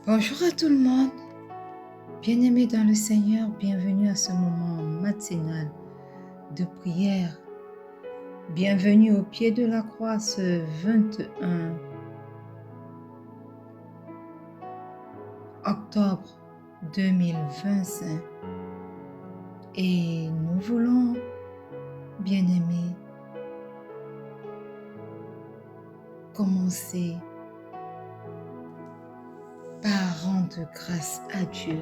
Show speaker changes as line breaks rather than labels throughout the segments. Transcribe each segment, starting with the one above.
Bonjour à tout le monde, bien-aimés dans le Seigneur, bienvenue à ce moment matinal de prière. Bienvenue au pied de la croix ce 21 octobre 2025. Et nous voulons, bien-aimés, commencer par rendre grâce à Dieu.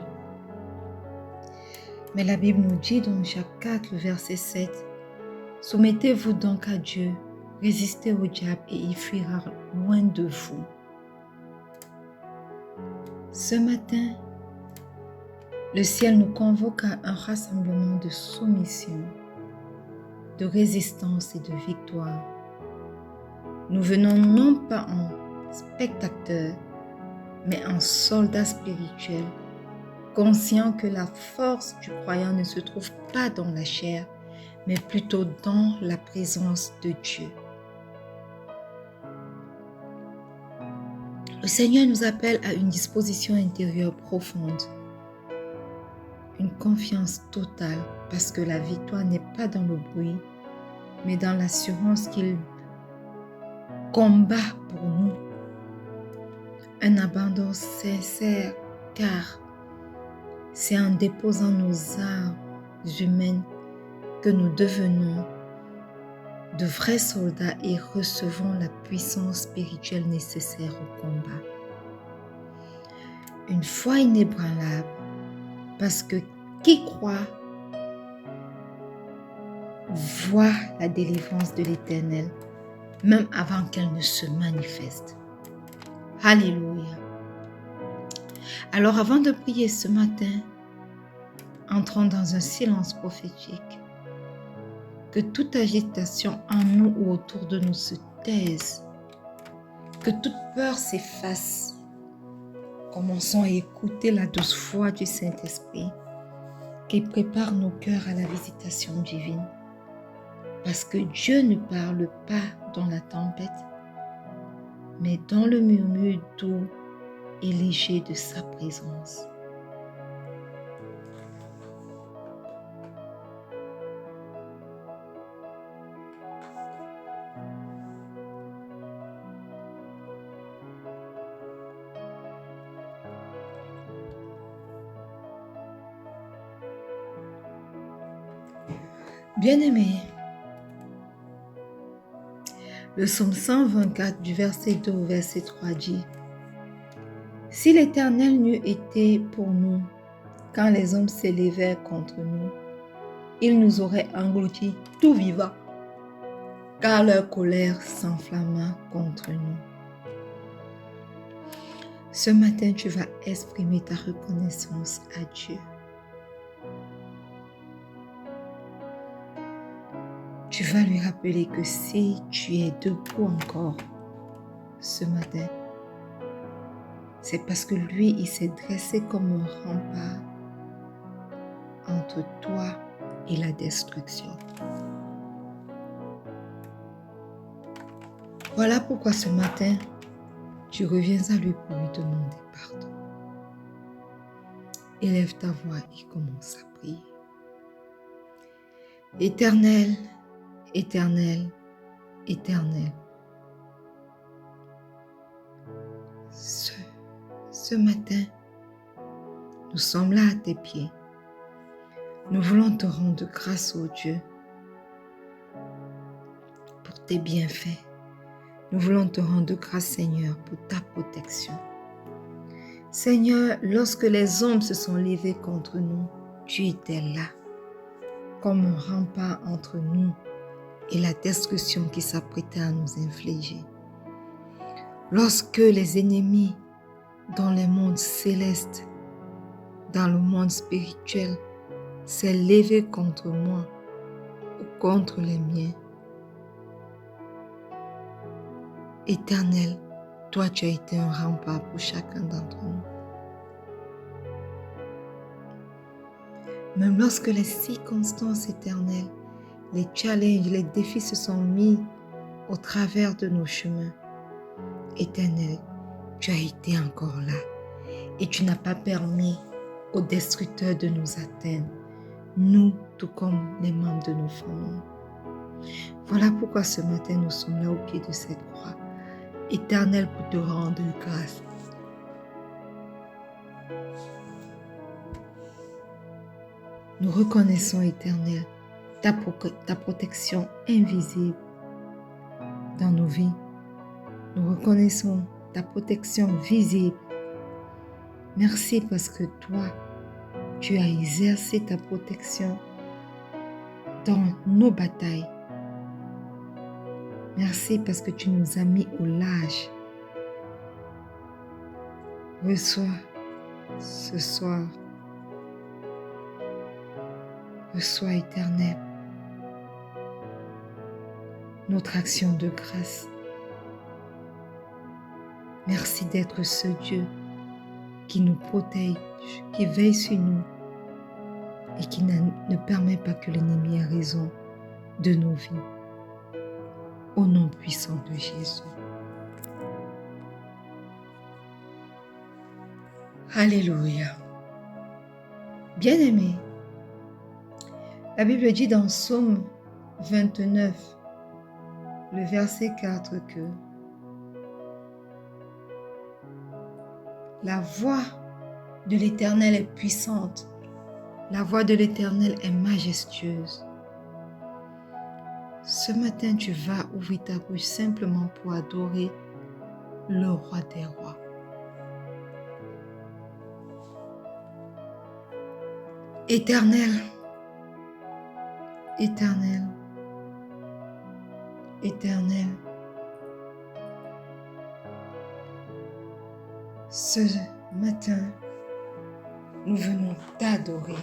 Mais la Bible nous dit dans Jacques 4, le verset 7, « Soumettez-vous donc à Dieu, résistez au diable et il fuira loin de vous. » Ce matin, le ciel nous convoque à un rassemblement de soumission, de résistance et de victoire. Nous venons non pas en spectateurs, mais en soldats spirituels, conscients que la force du croyant ne se trouve pas dans la chair, mais plutôt dans la présence de Dieu. Le Seigneur nous appelle à une disposition intérieure profonde, une confiance totale, parce que la victoire n'est pas dans le bruit, mais dans l'assurance qu'il combat pour nous. Un abandon sincère, car c'est en déposant nos armes humaines que nous devenons de vrais soldats et recevons la puissance spirituelle nécessaire au combat. Une foi inébranlable, parce que qui croit voit la délivrance de l'Éternel, même avant qu'elle ne se manifeste. Alléluia. Alors avant de prier ce matin, entrons dans un silence prophétique. Que toute agitation en nous ou autour de nous se taise. Que toute peur s'efface. Commençons à écouter la douce voix du Saint-Esprit qui prépare nos cœurs à la visitation divine. Parce que Dieu ne parle pas dans la tempête, mais dans le murmure doux et léger de sa présence. Bien-aimés, le psaume 124 du verset 2 au verset 3 dit « Si l'Éternel n'eût été pour nous, quand les hommes s'élevèrent contre nous, il nous aurait engloutis tout vivants, car leur colère s'enflamma contre nous. » Ce matin, tu vas exprimer ta reconnaissance à Dieu. Tu vas lui rappeler que si tu es debout encore ce matin, c'est parce que lui, il s'est dressé comme un rempart entre toi et la destruction. Voilà pourquoi ce matin, tu reviens à lui pour lui demander pardon. Élève ta voix et commence à prier. Éternel, Éternel, Éternel, ce matin, nous sommes là à tes pieds. Nous voulons te rendre grâce, ô Dieu, pour tes bienfaits. Nous voulons te rendre grâce, Seigneur, pour ta protection. Seigneur, lorsque les hommes se sont levés contre nous, tu étais là, comme un rempart entre nous et la destruction qui s'apprêtait à nous infliger. Lorsque les ennemis dans les mondes célestes, dans le monde spirituel, s'est levé contre moi ou contre les miens, Éternel, toi tu as été un rempart pour chacun d'entre nous. Même lorsque les circonstances éternelles, les challenges, les défis se sont mis au travers de nos chemins, Éternel, tu as été encore là et tu n'as pas permis aux destructeurs de nous atteindre, nous tout comme les membres de nos familles. Voilà pourquoi ce matin nous sommes là au pied de cette croix, Éternel, pour te rendre grâce. Nous reconnaissons, Éternel, ta protection invisible dans nos vies. Nous reconnaissons ta protection visible. Merci parce que toi, tu as exercé ta protection dans nos batailles. Merci parce que tu nous as mis au large. Reçois ce soir. Reçois, Éternel, notre action de grâce. Merci d'être ce Dieu qui nous protège, qui veille sur nous et qui ne permet pas que l'ennemi ait raison de nos vies. Au nom puissant de Jésus. Alléluia. Bien-aimés, la Bible dit dans Psaume 29, le verset 4 que la voix de l'Éternel est puissante, la voix de l'Éternel est majestueuse. Ce matin, tu vas ouvrir ta bouche simplement pour adorer le roi des rois. Éternel, Éternel, Éternel, ce matin, nous venons t'adorer.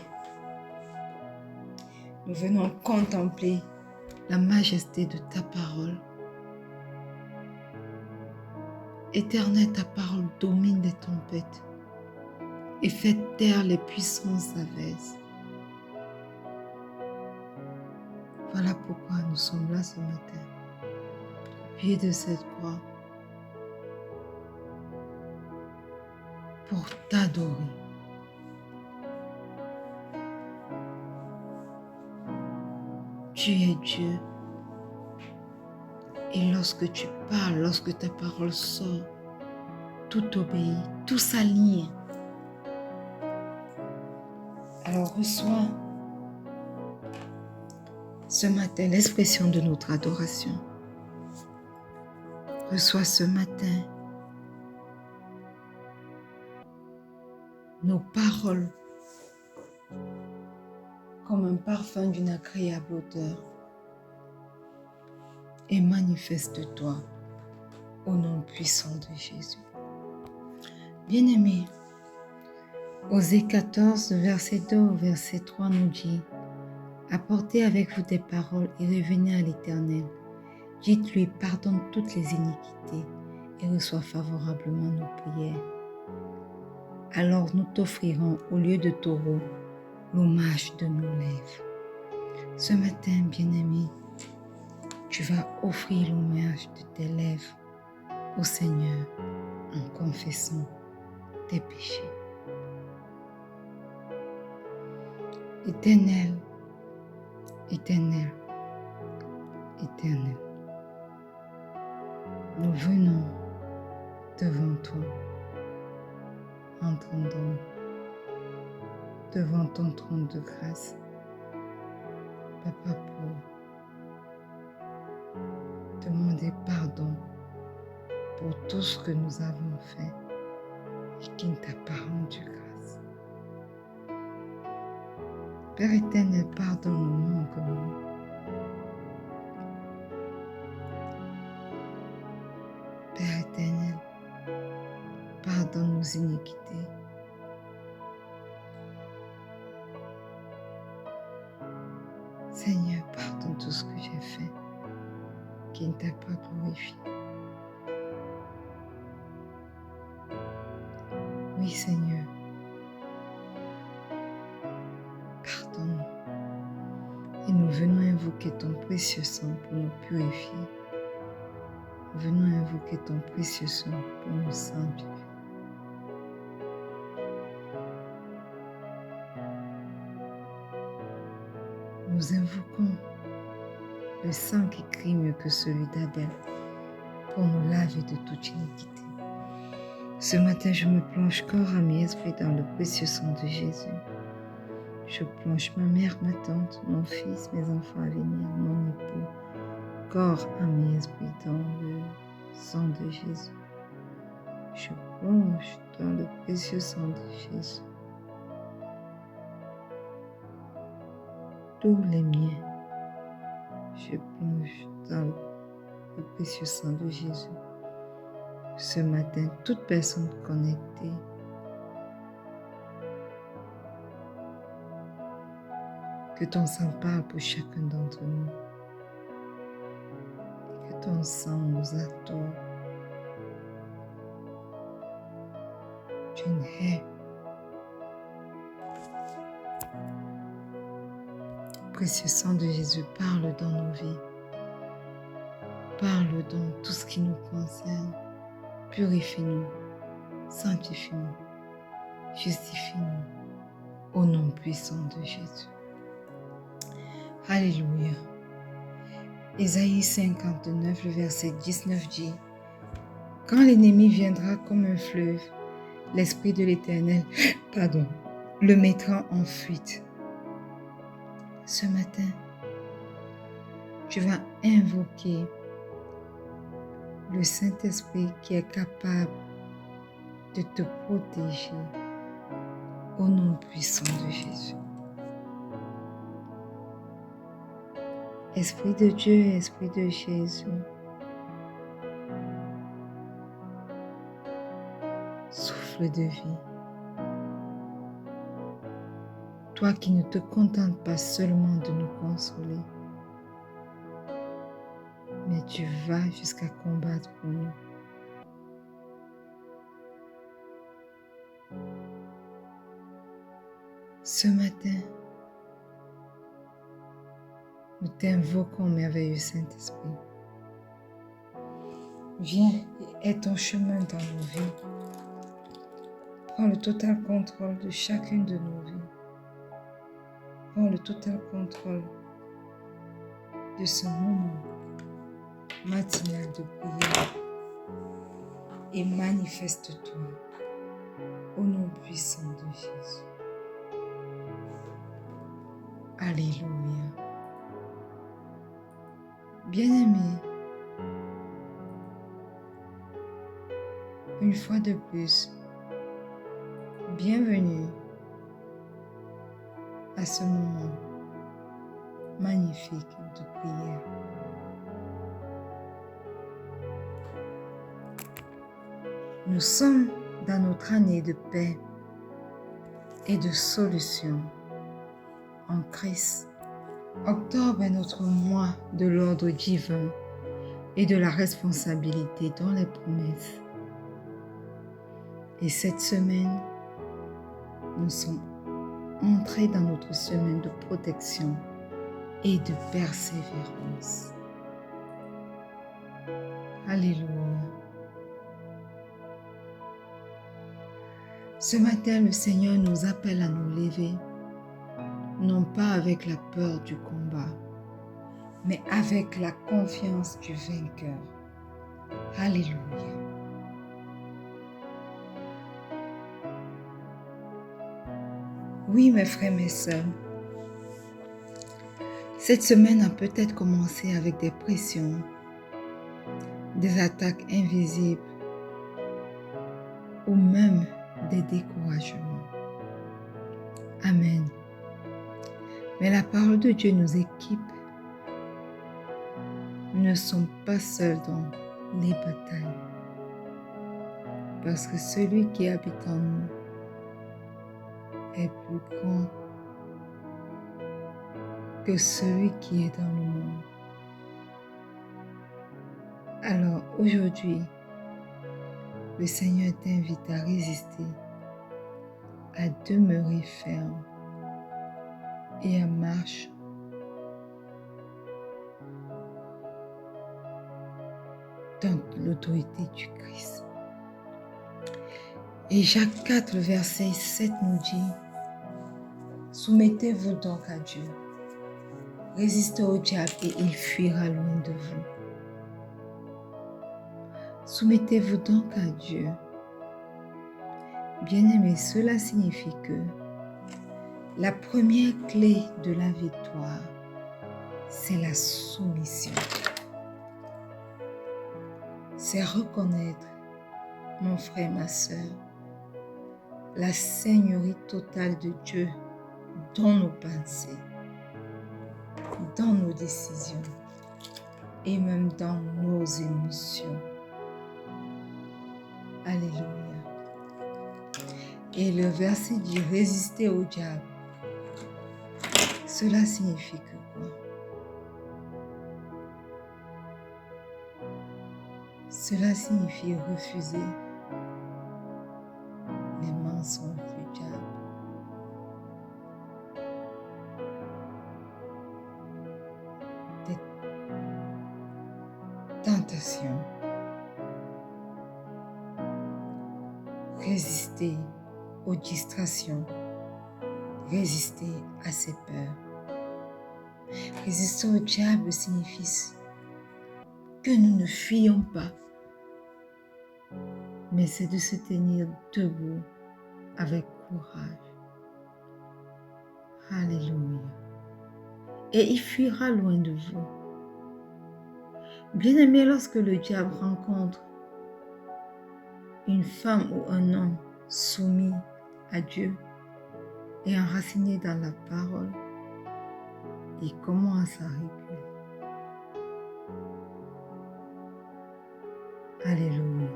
Nous venons contempler la majesté de ta parole. Éternel, ta parole domine les tempêtes et fait taire les puissances aveuses. Voilà pourquoi nous sommes là ce matin, au pied de cette croix, pour t'adorer. Tu es Dieu. Et lorsque tu parles, lorsque ta parole sort, tout obéit, tout s'aligne. Alors reçois ce matin l'expression de notre adoration. Reçois ce matin nos paroles comme un parfum d'une agréable odeur. Et manifeste-toi au nom puissant de Jésus. Bien-aimés, Osée 14, verset 2 au verset 3 nous dit « Apportez avec vous des paroles et revenez à l'Éternel. Dites-lui, pardonne toutes les iniquités et reçois favorablement nos prières. Alors nous t'offrirons au lieu de taureau l'hommage de nos lèvres. » Ce matin, bien-aimé, tu vas offrir l'hommage de tes lèvres au Seigneur en confessant tes péchés. Éternel, Éternel, Éternel, nous venons devant toi, entendons devant ton trône de grâce, Papa, pour demander pardon pour tout ce que nous avons fait et qui ne t'a pas rendu grâce. Père éternel, pardonne-nous manquements. Père éternel, pardonne nos iniquités. Seigneur, pardonne tout ce que j'ai fait qui ne t'a pas glorifié. Oui, Seigneur, pardonne-nous. Et nous venons invoquer ton précieux sang pour nous purifier. Nous venons invoquer ton précieux sang pour nous sanctifier. nous invoquons le sang qui crie mieux que celui d'Abel pour nous laver de toute iniquité. Ce matin, je me plonge corps, âme et esprit dans le précieux sang de Jésus. Je plonge ma mère, ma tante, mon fils, mes enfants à venir, mon époux, corps, âme et esprit dans le sang de Jésus. Je plonge dans le précieux sang de Jésus. Tous les miens, je plonge dans le précieux sang de Jésus. Ce matin, toute personne connectée, que ton sang parle pour chacun d'entre nous, et que ton sang nous adore. Tu nous hais. Précieux sang de Jésus, parle dans nos vies. Parle dans tout ce qui nous concerne. Purifie-nous, sanctifie-nous, justifie-nous, au nom puissant de Jésus. Alléluia. Ésaïe 59, le verset 19 dit, « Quand l'ennemi viendra comme un fleuve, l'Esprit de l'Éternel, le mettra en fuite. » Ce matin, tu vas invoquer le Saint-Esprit qui est capable de te protéger au nom puissant de Jésus. Esprit de Dieu, Esprit de Jésus, souffle de vie. Toi qui ne te contentes pas seulement de nous consoler, mais tu vas jusqu'à combattre pour nous. Ce matin, nous t'invoquons, merveilleux Saint-Esprit. Viens et aie ton chemin dans nos vies. Prends le total contrôle de chacune de nos vies. Prends le total contrôle de ce moment matinal de prière et manifeste-toi au nom puissant de Jésus. Alléluia. Bien-aimés, une fois de plus, bienvenue à ce moment magnifique de prière. Nous sommes dans notre année de paix et de solution en Christ. Octobre est notre mois de l'ordre divin et de la responsabilité dans les promesses. Et cette semaine, nous sommes entrés dans notre semaine de protection et de persévérance. Alléluia. Ce matin, le Seigneur nous appelle à nous lever, non pas avec la peur du combat, mais avec la confiance du vainqueur. Alléluia. Oui, mes frères, mes sœurs, cette semaine a peut-être commencé avec des pressions, des attaques invisibles ou même des découragements. Amen. Mais la parole de Dieu nous équipe. Nous ne sommes pas seuls dans les batailles. Parce que celui qui habite en nous est plus grand que celui qui est dans le monde. Alors aujourd'hui, le Seigneur t'invite à résister, à demeurer ferme et à marcher dans l'autorité du Christ. Et Jacques 4, le verset 7 nous dit, « Soumettez-vous donc à Dieu, Résistez au diable et il fuira loin de vous. Soumettez-vous donc à Dieu. Bien-aimés, cela signifie que la première clé de la victoire, c'est la soumission. C'est reconnaître, mon frère, ma sœur, la seigneurie totale de Dieu dans nos pensées, dans nos décisions et même dans nos émotions. Alléluia. Et le verset dit « Résister au diable ». Cela signifie que quoi? Cela signifie refuser les mensonges du diable. Des tentations. Résister aux distractions. Résister à ses peurs. Résister au diable signifie que nous ne fuyons pas, mais c'est de se tenir debout avec courage. Alléluia. Et il fuira loin de vous. Bien-aimé, lorsque le diable rencontre une femme ou un homme soumis à Dieu et enraciné dans la parole, il commence à reculer. Alléluia.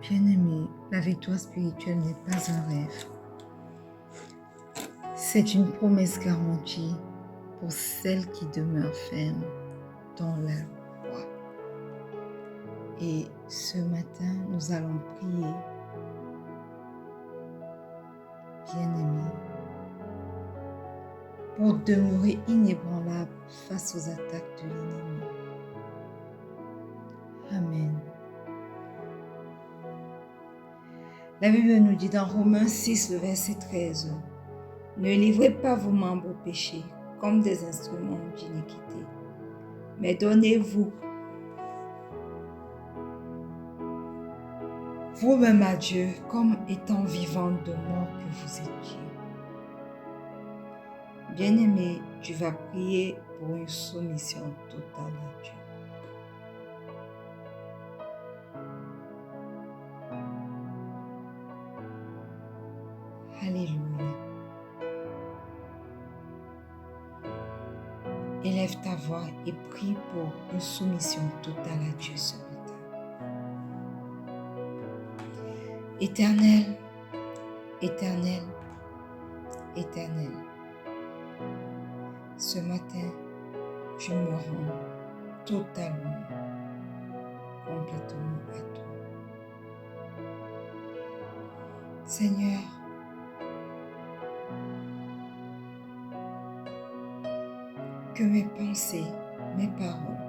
Bien-aimé, la victoire spirituelle n'est pas un rêve. C'est une promesse garantie pour celles qui demeurent fermes dans la foi. Et ce matin, nous allons prier, bien-aimé, pour demeurer inébranlable face aux attaques de l'ennemi. Amen. La Bible nous dit dans Romains 6, le verset 13, « Ne livrez pas vos membres au péché comme des instruments d'iniquité, mais donnez-vous vous-même à Dieu comme étant vivant de mort que vous étiez. » Bien-aimé, tu vas prier pour une soumission totale à Dieu. Alléluia. Élève ta voix et prie pour une soumission totale à Dieu ce matin. Éternel, Éternel, Éternel, ce matin, je me rends totalement, complètement à toi. Seigneur, que mes pensées, mes paroles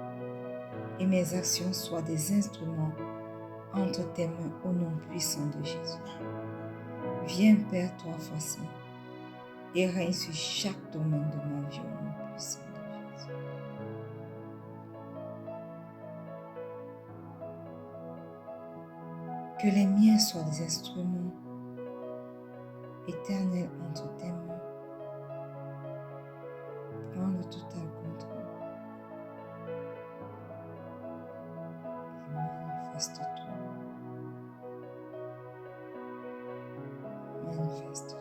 et mes actions soient des instruments entre tes mains au nom puissant de Jésus. Viens, Père, toi, fois saint, et règne sur chaque domaine de ma vie au nom puissant de Jésus. Que les miens soient des instruments éternels entre tes mains. Prends le total contrôle. Et manifeste-toi. Manifeste-toi.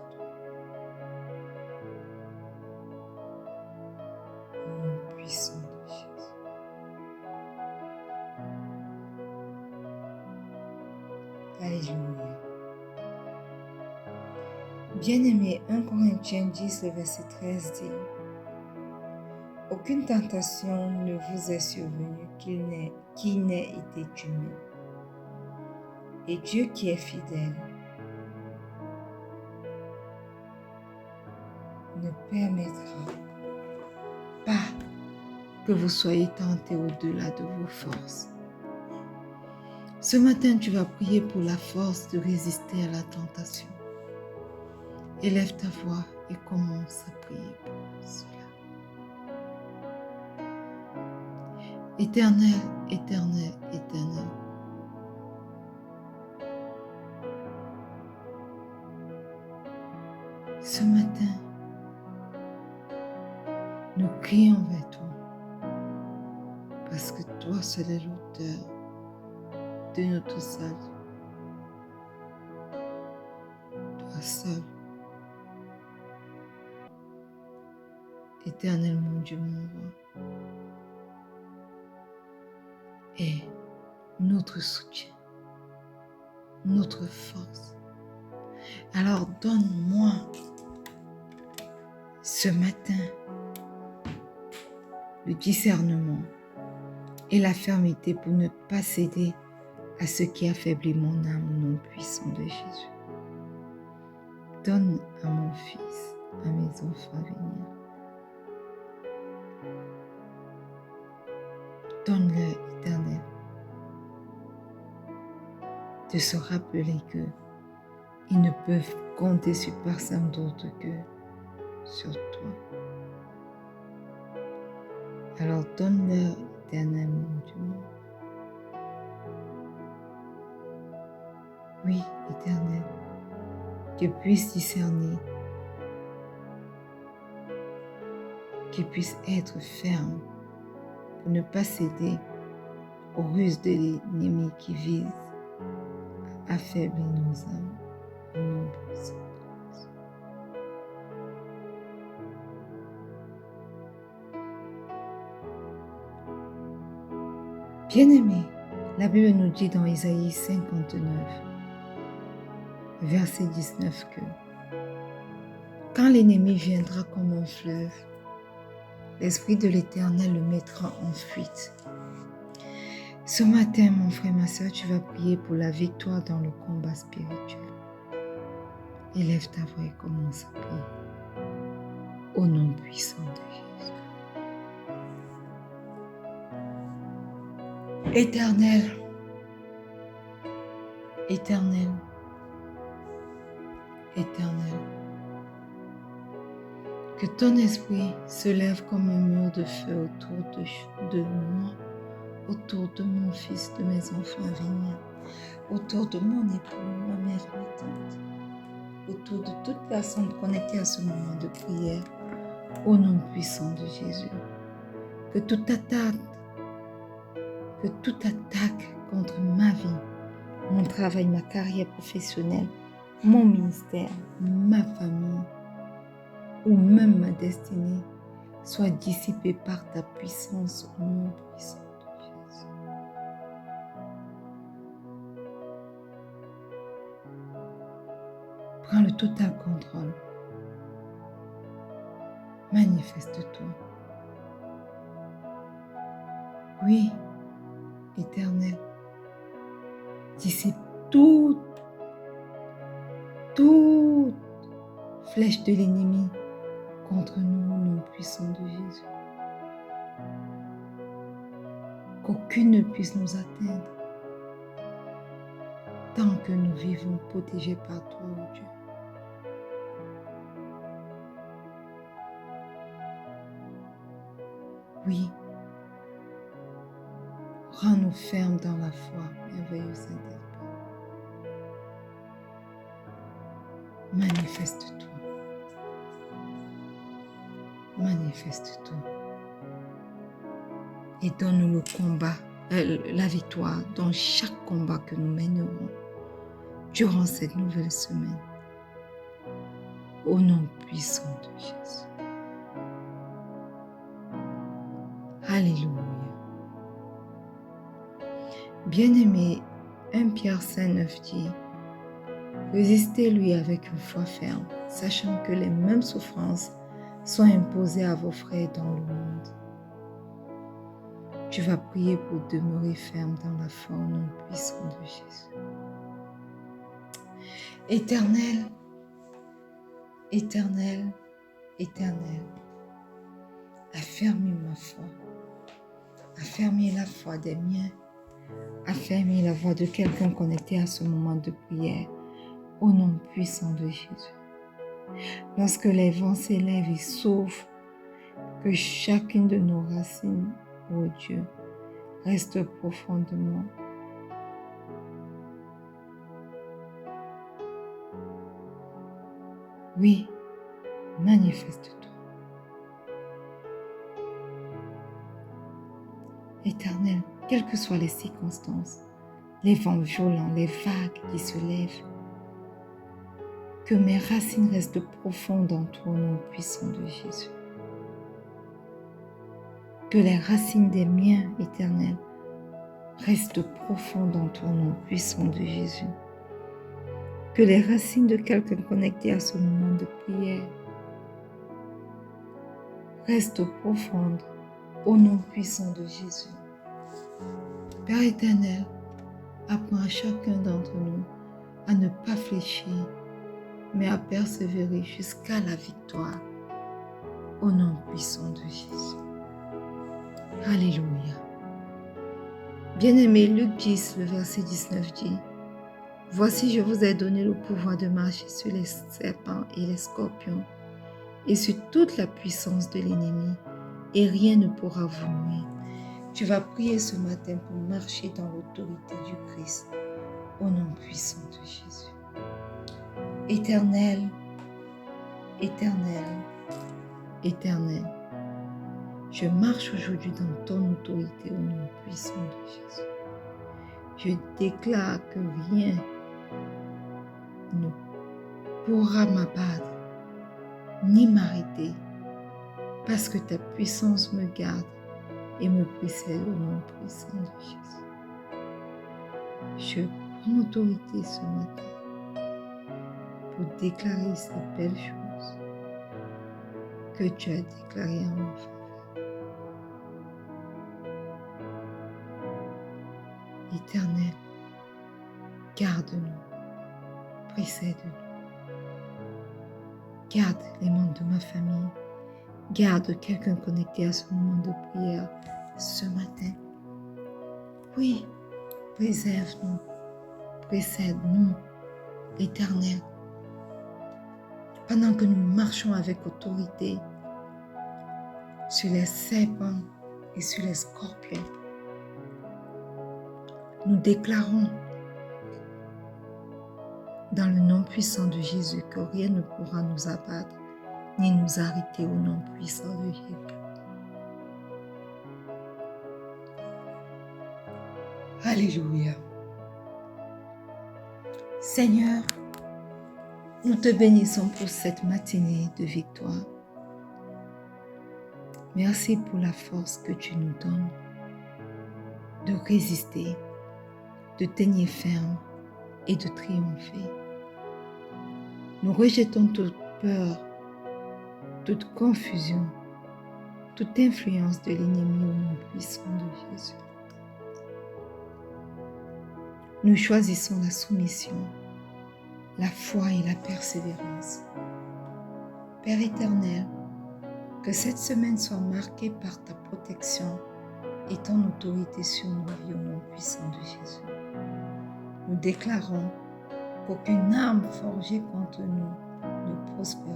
Au nom puissant de Jésus. Alléluia. Bien-aimé, 1 Corinthiens 10, le verset 13 dit « Aucune tentation ne vous est survenue qui n'ait été humaine. Et Dieu qui est fidèle ne permettra pas que vous soyez tentés au-delà de vos forces. » Ce matin, tu vas prier pour la force de résister à la tentation. Élève ta voix et commence à prier pour cela. Éternel, éternel, éternel, ce matin, nous crions vers toi parce que toi seul est l'auteur de notre salut. Toi seul, éternel mon Dieu, mon roi, est notre soutien, notre force. Alors donne-moi ce matin le discernement et la fermeté pour ne pas céder à ce qui affaiblit mon âme au nom puissant de Jésus. Donne à mon fils, à mes enfants à venir. Donne-leur, éternel, de se rappeler que ils ne peuvent compter sur personne d'autre que sur toi. Alors donne-leur, éternel mon Dieu. Oui, éternel, qu'ils puissent discerner, qu'ils puissent être fermes pour ne pas céder aux ruses de l'ennemi qui vise à affaiblir nos âmes au nom puissant de Jésus. Bien-aimés, la Bible nous dit dans Isaïe 59, verset 19 que quand l'ennemi viendra comme un fleuve, l'Esprit de l'Éternel le mettra en fuite. Ce matin, mon frère, ma soeur, tu vas prier pour la victoire dans le combat spirituel. Élève ta voix et commence à prier. Au nom puissant de Jésus. Éternel, éternel, éternel, que ton esprit se lève comme un mur de feu autour de moi, autour de mon fils, de mes enfants à venir, autour de mon époux, ma mère et ma tante, autour de toute personne connectée à ce moment de prière, au nom puissant de Jésus. Que toute attaque contre ma vie, mon travail, ma carrière professionnelle, mon ministère, ma famille, ou même ma destinée, soit dissipée par ta puissance au nom puissant de Jésus. Prends le total contrôle. Manifeste-toi. Oui, Éternel, dissipe toute flèche de l'ennemi contre nous au nom puissant de Jésus. Qu'aucune ne puisse nous atteindre tant que nous vivons protégés par toi, oh Dieu. Oui, rends-nous fermes dans la foi, merveilleux Saint-Esprit. Manifeste-toi. Manifeste-toi. Et donne-nous le combat, la victoire dans chaque combat que nous mènerons durant cette nouvelle semaine. Au nom puissant de Jésus. Alléluia. Bien-aimé, 1 Pierre 5,9 dit, résistez-lui avec une foi ferme, sachant que les mêmes souffrances sont imposées à vos frères dans le monde. Tu vas prier pour demeurer ferme dans la foi au nom puissant de Jésus. Éternel, éternel, éternel, affermis ma foi, affermis la foi des miens, affermis la voix de quelqu'un connecté à ce moment de prière au nom puissant de Jésus. Lorsque les vents s'élèvent et soufflent, que chacune de nos racines, ô Dieu, reste profondément. Oui, manifeste-toi. Éternel, quelles que soient les circonstances, les vents violents, les vagues qui se lèvent, que mes racines restent profondes en toi au nom puissant de Jésus. Que les racines des miens, Éternel, restent profondes en toi au nom puissant de Jésus. Que les racines de quelqu'un connecté à ce moment de prière restent profondes au nom puissant de Jésus. Père éternel, apprends à chacun d'entre nous à ne pas fléchir, mais à persévérer jusqu'à la victoire au nom puissant de Jésus. Alléluia. Bien-aimé, Luc 10, le verset 19 dit, « Voici, je vous ai donné le pouvoir de marcher sur les serpents et les scorpions et sur toute la puissance de l'ennemi, et rien ne pourra vous nuire. » Tu vas prier ce matin pour marcher dans l'autorité du Christ au nom puissant de Jésus. Éternel, éternel, éternel, je marche aujourd'hui dans ton autorité au nom puissant de Jésus. Je déclare que rien ne pourra m'abattre ni m'arrêter parce que ta puissance me garde et me précède au nom puissant de Jésus. Je prends autorité ce matin pour déclarer ces belles choses que tu as déclarées en ma faveur. Éternel, garde-nous, précède-nous. Garde les membres de ma famille. Garde quelqu'un connecté à ce moment de prière ce matin. Oui, préserve-nous, précède-nous, Éternel. Pendant que nous marchons avec autorité sur les serpents et sur les scorpions, nous déclarons dans le nom puissant de Jésus que rien ne pourra nous abattre ni nous arrêter au nom puissant de Jésus. Alléluia. Seigneur, nous te bénissons pour cette matinée de victoire. Merci pour la force que tu nous donnes de résister, de tenir ferme et de triompher. Nous rejetons toute peur, toute confusion, toute influence de l'ennemi au nom puissant de Jésus. Nous choisissons la soumission, la foi et la persévérance. Père éternel, que cette semaine soit marquée par ta protection et ton autorité sur nos vies au nom puissant de Jésus. Nous déclarons qu'aucune arme forgée contre nous ne prospérera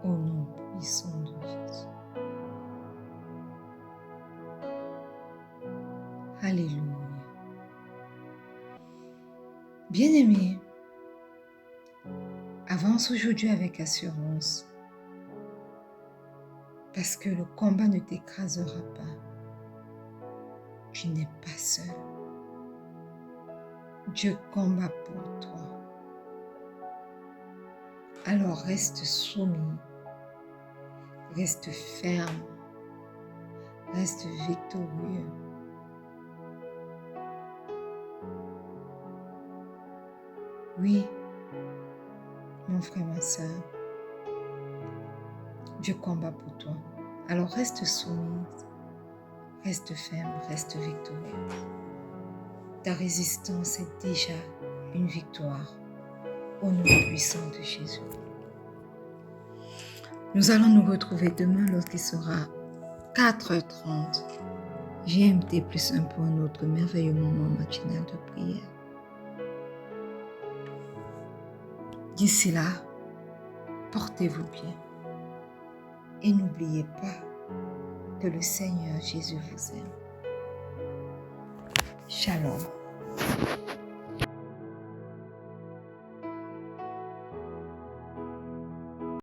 au nom puissant de Jésus. Alléluia. Bien-aimé, avance aujourd'hui avec assurance parce que le combat ne t'écrasera pas. Tu n'es pas seul. Dieu combat pour toi. Alors reste soumis, reste ferme, reste victorieux. Oui, mon frère, ma soeur, Dieu combat pour toi. Alors reste soumise, reste ferme, reste victorieux. Ta résistance est déjà une victoire au nom puissant de Jésus. Nous allons nous retrouver demain lorsqu'il sera 4h30 GMT plus 1 pour un autre merveilleux moment matinal de prière. D'ici là, Portez-vous bien. Et n'oubliez pas que le Seigneur Jésus vous aime. Shalom.